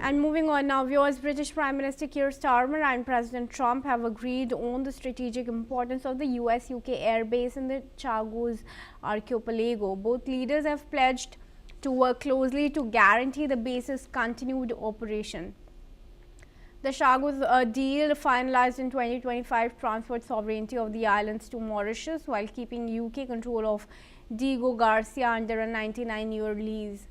And moving on now, viewers, British Prime Minister Keir Starmer and President Trump have agreed on the strategic importance of the US-UK airbase in the Chagos archipelago. Both leaders have pledged to work closely to guarantee the base's continued operation. The Chagos deal, finalized in 2025, transferred sovereignty of the islands to Mauritius while keeping UK control of Diego Garcia under a 99-year lease.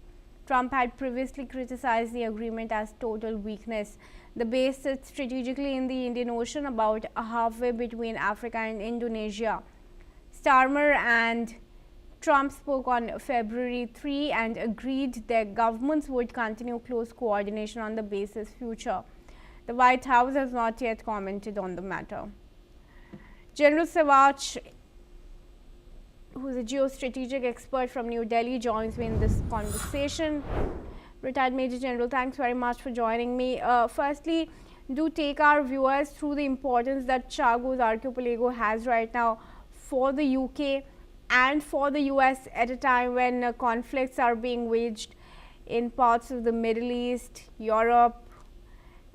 Trump had previously criticized the agreement as total weakness. The base sits strategically in the Indian Ocean, about halfway between Africa and Indonesia. Starmer and Trump spoke on February 3 and agreed their governments would continue close coordination on the base's future. The White House has not yet commented on the matter. General Savach, who is a geostrategic expert from New Delhi, joins me in this conversation. Retired Major General, thanks very much for joining me. Firstly, do take our viewers through the importance that Chagos archipelago has right now for the UK and for the US at a time when conflicts are being waged in parts of the Middle East, Europe,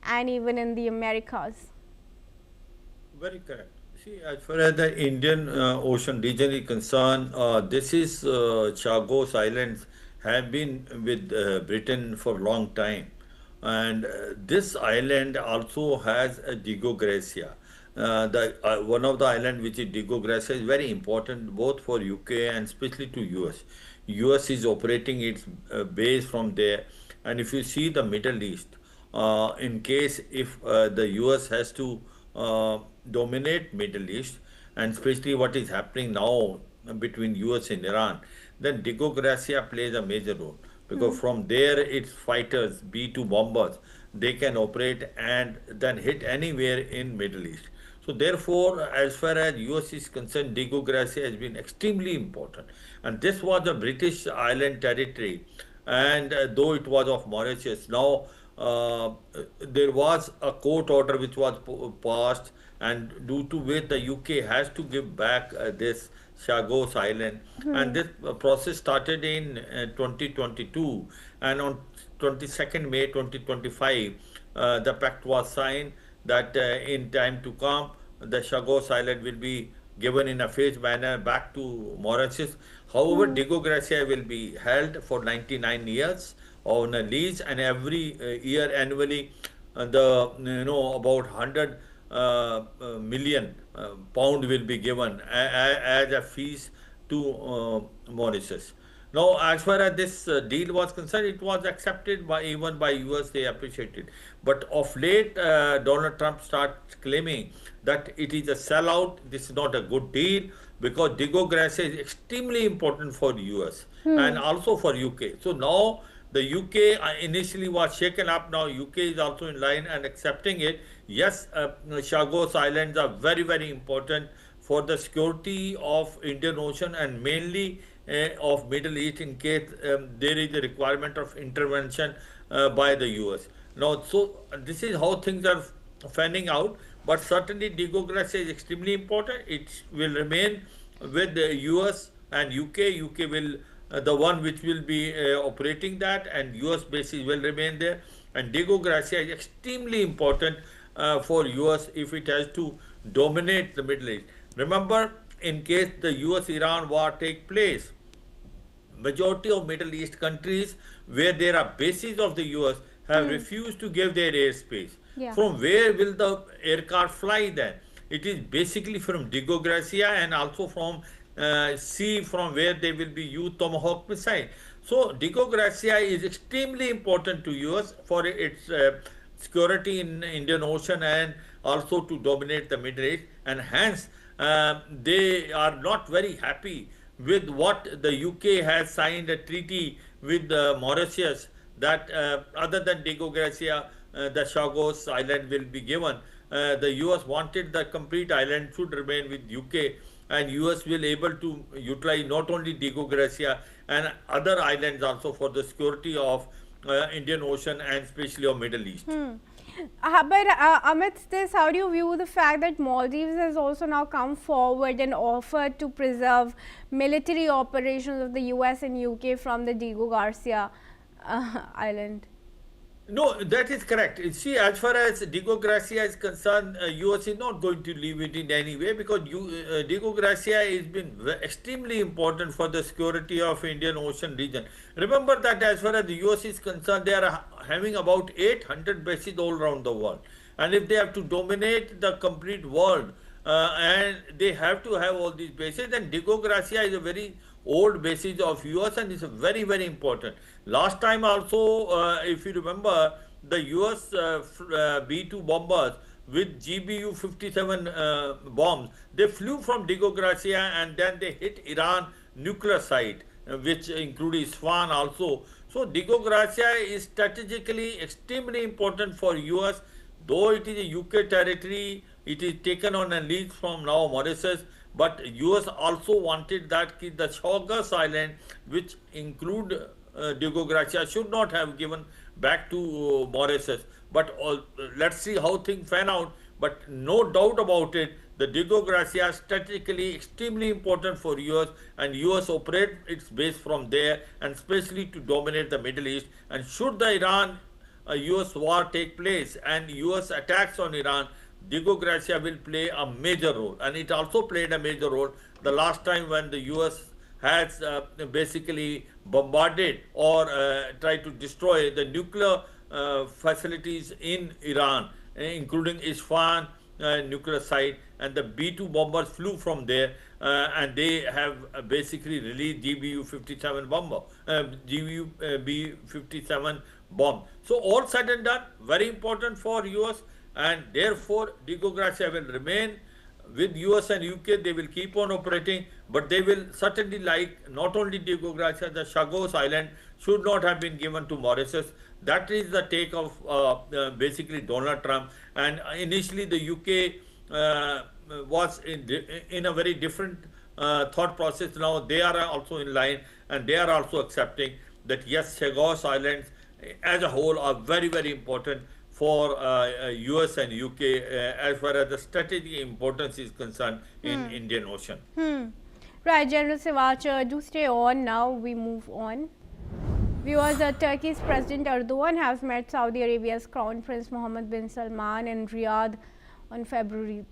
and even in the Americas. Very correct. See, as far as the Indian Ocean region is concerned, this is Chagos Islands have been with Britain for a long time, and this island also has a Diego Garcia. The one of the island which is Diego Garcia is very important both for UK and especially to US. US is operating its base from there, and if you see the Middle East, in case if the US has to dominate Middle East, and especially what is happening now between US and Iran, then Diego Garcia plays a major role because from there its fighters, B-2 bombers, they can operate and then hit anywhere in Middle East. So therefore, as far as US is concerned, Diego Garcia has been extremely important. And this was a British island territory, and though it was of Mauritius, now there was a court order which was passed, and due to which the UK has to give back this Chagos Island, and this process started in 2022, and on 22nd May 2025, the pact was signed that in time to come, the Chagos Island will be given in a phased manner back to Mauritius. However, Diego Garcia will be held for 99 years on a lease, and every year annually the about 100 million pound will be given as a fees to Mauritius. Now, as far as this deal was concerned, it was accepted by even by US. They appreciated, but of late, Donald Trump starts claiming that it is a sellout. This is not a good deal because Diego Garcia is extremely important for US and also for UK. So now the UK initially was shaken up. Now UK is also in line and accepting it. Yes, Chagos Islands are very, very important for the security of Indian Ocean and mainly of Middle East in case there is a requirement of intervention by the US. Now, so this is how things are fanning out. But certainly, Diego Garcia is extremely important. It will remain with the US and UK. UK will the one which will be operating that, and US bases will remain there. And Diego Garcia is extremely important for US if it has to dominate the Middle East. Remember, in case the US-Iran war take place, majority of Middle East countries where there are bases of the US have refused to give their airspace. Yeah. From where will the aircraft fly then? It is basically from Diego Garcia and also from sea, from where they will be used Tomahawk missile. So Diego Garcia is extremely important to US for its security in Indian Ocean and also to dominate the Middle East, and hence they are not very happy with what the UK has signed a treaty with Mauritius that other than Diego Garcia, the Chagos Island will be given. The US wanted the complete island should remain with UK, and US will able to utilize not only Diego Garcia and other islands also for the security of Indian Ocean and especially of Middle East. But amidst this, how do you view the fact that Maldives has also now come forward and offered to preserve military operations of the US and UK from the Diego Garcia island? No, that is correct. See, as far as Diego Garcia is concerned, US is not going to leave it in any way because Diego Garcia has been extremely important for the security of Indian Ocean region. Remember that as far as the US is concerned, they are having about 800 bases all around the world. And if they have to dominate the complete world, and they have to have all these bases, then Diego Garcia is a very old basis of US and is very very important. Last time also, if you remember, the US B-2 bombers with GBU 57 bombs, they flew from Diego Garcia and then they hit Iran nuclear site, which included Isfahan also. So Diego Garcia is strategically extremely important for US. Though it is a UK territory, it is taken on a lease from now Mauritius, but US also wanted that the Chagos island, which include Diego Garcia, should not have given back to Mauritius. But let's see how things pan out. But no doubt about it, the Diego Garcia is strategically extremely important for US, and US operate its base from there, and especially to dominate the Middle East. And should the Iran a US war take place and US attacks on Iran, Diego Garcia will play a major role. And it also played a major role the last time when the US has basically bombarded or tried to destroy the nuclear facilities in Iran, including Isfahan nuclear site, and the B-2 bombers flew from there, and they have basically released GBU 57 bomber, GBU B-57 bomb. So all said and done, very important for US, and therefore Diego Garcia will remain with US and UK. They will keep on operating, but they will certainly, like not only Diego Garcia, the Chagos island should not have been given to Mauritius. That is the take of basically Donald Trump. And initially the UK was in a very different thought process. Now they are also in line, and they are also accepting that yes, Chagos islands as a whole are very very important for US and UK as far as the strategic importance is concerned in Indian Ocean. Right, General Sivac, do stay on. Now we move on. Viewers, Turkey's President Erdogan has met Saudi Arabia's Crown Prince Mohammed bin Salman in Riyadh on February